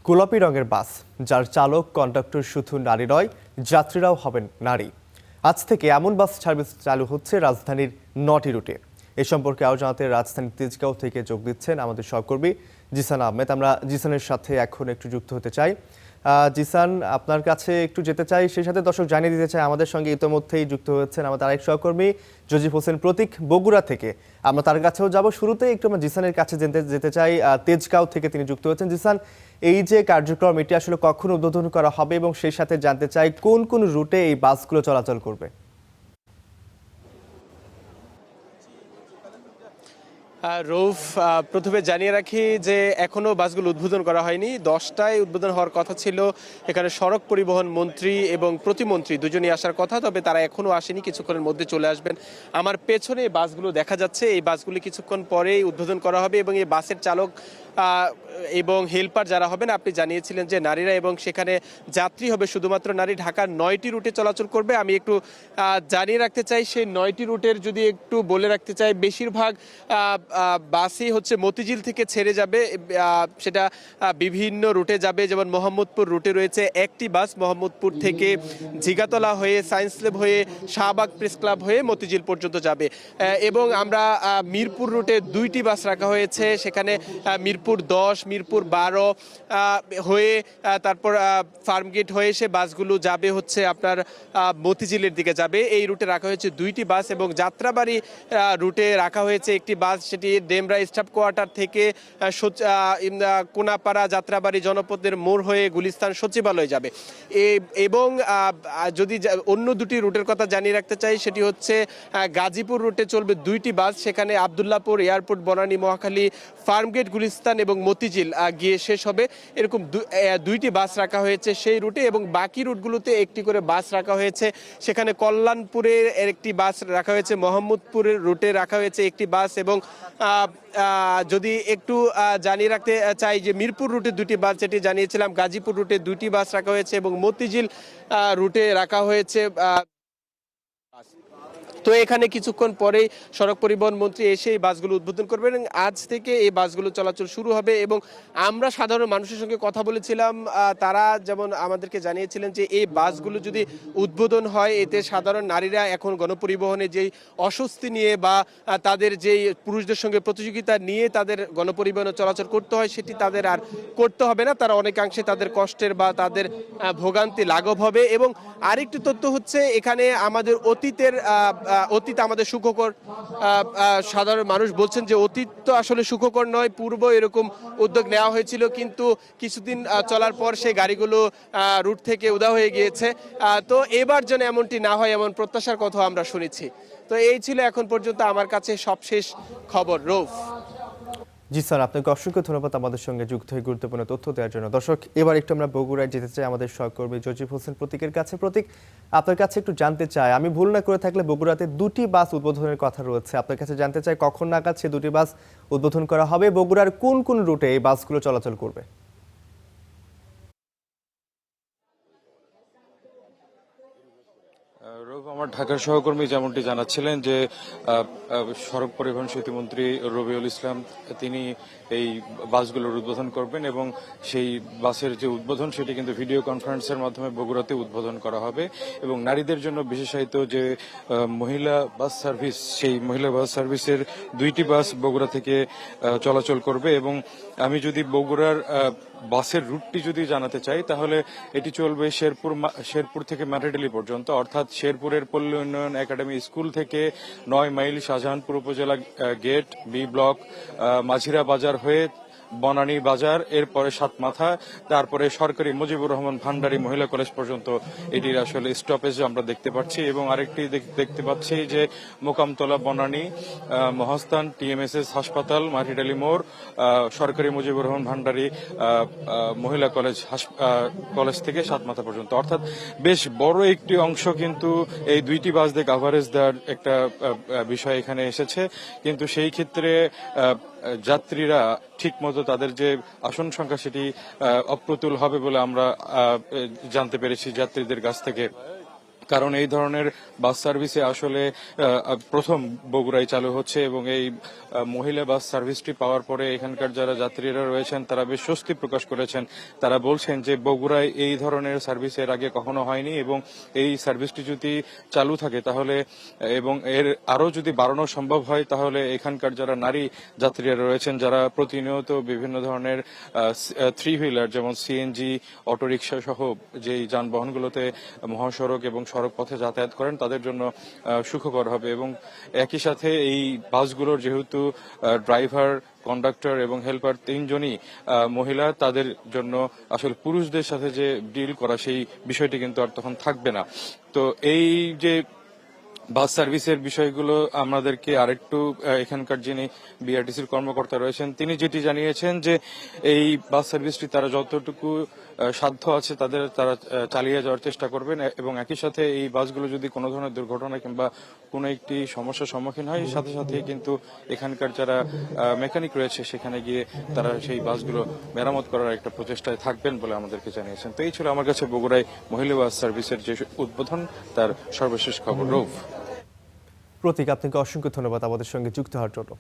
গোলাপি রঙের বাস, যার চালক কন্ডাক্টর শুধু নারী নয়, যাত্রীরাও হবেন নারী। আজ থেকে এমন বাস সার্ভিস চালু হচ্ছে রাজধানীর 9টি রুটে। এ সম্পর্কে আরও জানাতে রাজধানীর তেজগাঁও থেকে যোগ দিচ্ছেন আমাদের সহকর্মী জিসান আহমেদ। আমরা জিসানের সাথে এখন একটু যুক্ত হতে চাই। জিসান, আপনার কাছে একটু যেতে চাই, সেই সাথে দর্শক জানিয়ে দিতে চাই আমাদের সঙ্গে ইতিমধ্যেই যুক্ত হচ্ছেন আমাদের আরেক সহকর্মী জজিব হোসেন প্রতীক, বগুড়া থেকে। আমরা তার কাছেও যাব। শুরুতে একটু আমরা জিসানের কাছে যেতে চাই, তেজগাঁও থেকে তিনি যুক্ত হচ্ছেন। জিসান, এই যে কার্যক্রম, এটি আসলে কখন উদ্বোধন করা হবে এবং সেই সাথে জানতে চাই কোন কোন রুটে এই বাসগুলো চলাচল করবে? রৌফ, প্রথমে জানিয়ে রাখি যে এখনো বাসগুলো উদ্বোধন করা হয়নি। 10টায় উদ্বোধন হওয়ার কথা ছিল। এখানে সড়ক পরিবহন মন্ত্রী এবং প্রতিমন্ত্রী দুজনই আসার কথা, তবে তারা এখনো আসেনি, কিছুক্ষণের মধ্যে চলে আসবেন। আমার পেছনে এই বাসগুলো দেখা যাচ্ছে, এই বাসগুলি কিছুক্ষণ পরেই উদ্বোধন করা হবে এবং এই বাসের চালক এবং হেল্পার যারা হবেন, আপনি জানিয়েছিলেন যে নারীরা, এবং সেখানে যাত্রী হবে শুধুমাত্র নারী। ঢাকার 9টি রুটে চলাচল করবে। আমি একটু জানিয়ে রাখতে চাই, সেই 9টি রুটের যদি একটু বলে রাখতে চাই, বেশিরভাগ বাসই হচ্ছে মতিঝিল থেকে ছেড়ে যাবে। সেটা বিভিন্ন রুটে যাবে, যেমন মোহাম্মদপুর রুটে রয়েছে একটি বাস, মোহাম্মদপুর থেকে জিগাতলা হয়ে, সায়েন্স ল্যাব হয়ে, শাহবাগ প্রেস ক্লাব হয়ে মতিঝিল পর্যন্ত যাবে। এবং আমরা মিরপুর রুটে 2টি বাস রাখা হয়েছে, সেখানে মিরপুর 10, মিরপুর 12 হয়ে তারপর ফার্মগেট হয়ে সে বাসগুলো যাবে হচ্ছে আপনার মতিঝিলের দিকে যাবে। এই রুটে রাখা হয়েছে 2টি বাস এবং যাত্রাবাড়ি রুটে রাখা হয়েছে একটি বাস, সেটি ডেমরা স্টাফ কোয়ার্টার থেকে কোনাপাড়া যাত্রাবাড়ি জনপদের মোড় হয়ে গুলিস্তান সচিবালয় যাবে। এবং যদি অন্য 2টি রুটের কথা জানিয়ে রাখতে চাই, সেটি হচ্ছে গাজীপুর রুটে চলবে 2টি বাস, সেখানে আবদুল্লাপুর এয়ারপোর্ট, বনানী, মহাখালী, ফার্মগেট, গুলিস্তান এবং মতিঝিল গিয়ে শেষ হবে। এরকম 2টি বাস রাখা হয়েছে সেই রুটে, এবং বাকি রুটগুলোতে একটি করে বাস রাখা হয়েছে। সেখানে কল্যাণপুরের একটি বাস রাখা হয়েছে, মোহাম্মদপুরের রুটে রাখা হয়েছে একটি বাস, এবং যদি একটু জানিয়ে রাখতে চাই যে মিরপুর রুটে 2টি বাস, যেটি জানিয়েছিলাম, গাজীপুর রুটে 2টি বাস রাখা হয়েছে এবং মতিঝিল রুটে রাখা হয়েছে। তো এখানে কিছুক্ষণ পরেই সড়ক পরিবহন মন্ত্রী এসে এই বাসগুলো উদ্বোধন করবেন এবং আজ থেকে এই বাসগুলো চলাচল শুরু হবে। এবং আমরা সাধারণ মানুষের সঙ্গে কথা বলেছিলাম, তারা যেমন আমাদেরকে জানিয়েছিলেন যে এই বাসগুলো যদি উদ্বোধন হয়, এতে সাধারণ নারীরা এখন গণপরিবহনে যেই অস্বস্তি নিয়ে বা তাদের যেই পুরুষদের সঙ্গে প্রতিযোগিতা নিয়ে তাদের গণপরিবহনে চলাচল করতে হয়, সেটি তাদের আর করতে হবে না। তারা অনেকাংশে তাদের কষ্টের বা তাদের ভোগান্তি লাঘব হবে। এবং আরেকটি তথ্য হচ্ছে, এখানে আমাদের অতীত আমাদের সুখকর। সাধারণ মানুষ বলছেন যে অতীত তো আসলে সুখকর নয়, পূর্ব এরকম উদ্যোগ নেওয়া হয়েছিল, কিন্তু কিছুদিন চলার পর সেই গাড়িগুলো রুট থেকে উধাও হয়ে গিয়েছে। তো এবার যেন এমনটি না হয়, এমন প্রত্যাশার কথা আমরা শুনেছি। তো এই ছিল এখন পর্যন্ত আমার কাছে সবশেষ খবর। রৌফ। জি স্যার, আপনাকে অসংখ্য ধন্যবাদ আমাদের সঙ্গে যুক্ত হয়ে গুরুত্বপূর্ণ তথ্য দেওয়ার জন্য। দর্শক, এবার একটু আমরা বগুড়ায় যেতে চাই আমাদের সহকর্মী জজিব হোসেন প্রতীকের কাছে। প্রতীক, আপনার কাছে একটু জানতে চাই, আমি ভুল না করে থাকলে বগুড়াতে 2টি বাস উদ্বোধনের কথা রয়েছে। আপনার কাছে জানতে চাই কখন নাগাদ সে 2টি বাস উদ্বোধন করা হবে, বগুড়ার কোন কোন রুটে এই বাসগুলো চলাচল করবে? আমার ঢাকার সহকর্মী যেমনটি জানাচ্ছিলেন যে সড়ক পরিবহন সেতুমন্ত্রী রবিউল ইসলাম তিনি এই বাসগুলোর উদ্বোধন করবেন, এবং সেই বাসের যে উদ্বোধন সেটি কিন্তু ভিডিও কনফারেন্সের মাধ্যমে বগুড়াতে উদ্বোধন করা হবে। এবং নারীদের জন্য বিশেষায়িত যে মহিলা বাস সার্ভিস, সেই মহিলা বাস সার্ভিসের 2টি বাস বগুড়া থেকে চলাচল করবে। এবং আমি যদি বগুড়ার বাসের রুটটি যদি জানাতে চাই, তাহলে এটি চলবে শেরপুর থেকে মাটিডালি পর্যন্ত, অর্থাৎ শেরপুরের পল্লী উন্নয়ন একাডেমি স্কুল থেকে 9 মাইল শাহজাহানপুর উপজেলা গেট, বি ব্লক, মাঝিরা বাজার হয়ে বনানী বাজার, এরপরে সাতমাথা, তারপরে সরকারি মুজিবুর রহমান ভান্ডারী মহিলা কলেজ পর্যন্ত এটির আসলে স্টপেজ আমরা দেখতে পাচ্ছি। এবং আরেকটি দেখতে পাচ্ছি যে মোকামতলা, বনানী, মহাস্থান, টিএমএসএস হাসপাতাল, মাটিডালি মোড়, সরকারি মুজিবুর রহমান ভান্ডারী মহিলা কলেজ থেকে সাতমাথা পর্যন্ত, অর্থাৎ বেশ বড় একটি অংশ কিন্তু এই 2টি বাস দিয়ে কাভারেজ দেওয়ার একটা বিষয় এখানে এসেছে। কিন্তু সেই ক্ষেত্রে যাত্রীরা ঠিক মতো তাদের যে আসন সংখ্যা সেটি অপ্রতুল হবে বলে আমরা জানতে পেরেছি যাত্রীদের কাছ থেকে। কারণ এই ধরনের বাস সার্ভিসে আসলে প্রথম বগুড়ায় চালু হচ্ছে এবং এই মহিলা বাস সার্ভিসটি পাওয়ার পরে এখানকার যারা যাত্রীরা রয়েছেন তারা বেশ স্বস্তি প্রকাশ করেছেন। তারা বলছেন যে বগুড়ায় এই ধরনের সার্ভিস এর আগে কখনো হয়নি এবং এই সার্ভিসটি যদি চালু থাকে তাহলে এবং এর আরো যদি বাড়ানো সম্ভব হয় তাহলে এখানকার যারা নারী যাত্রীরা রয়েছেন যারা প্রতিনিয়ত বিভিন্ন ধরনের থ্রি হুইলার যেমন সিএনজি, অটোরিকশা সহ যেই যানবাহনগুলোতে মহাসড়ক এবং সড়ক পথে যাতায়াত করেন তাদের জন্য সুখকর হবে। এবং একই সাথে এই বাসগুলোর যেহেতু ড্রাইভার, কন্ডাক্টর এবং হেল্পার তিনজনই মহিলা, তাদের জন্য আসলে পুরুষদের সাথে যে ডিল করা সেই বিষয়টি কিন্তু আর তখন থাকবে না। তো এই যে বাস সার্ভিসের বিষয়গুলো আমাদেরকে আরেকটু এখানকার যিনি বিআরটিসির কর্মকর্তা রয়েছেন তিনি যেটি জানিয়েছেন যে এই বাস সার্ভিসটি তারা যতটুকু সাধ্য আছে তারা চালিয়ে যাওয়ার চেষ্টা করবেন এবং একই সাথে এই বাসগুলো যদি কোনো ধরনের দুর্ঘটনা কিংবা কোনো একটি সমস্যার সম্মুখীন হয় সাথে সাথে কিন্তু এখানকার যারা মেকানিক রয়েছে সেখানে গিয়ে তারা সেই বাসগুলো মেরামত করার একটা প্রচেষ্টায় থাকবেন বলে আমাদেরকে জানিয়েছেন। তো এই ছিল আমার কাছে বগুড়ায় মহিলা বাস সার্ভিসের যে উদ্বোধন তার সর্বশেষ খবর। রৌফ। প্রতীক, আপনাকে অসংখ্য ধন্যবাদ আমাদের সঙ্গে যুক্ত হওয়ার জন্য।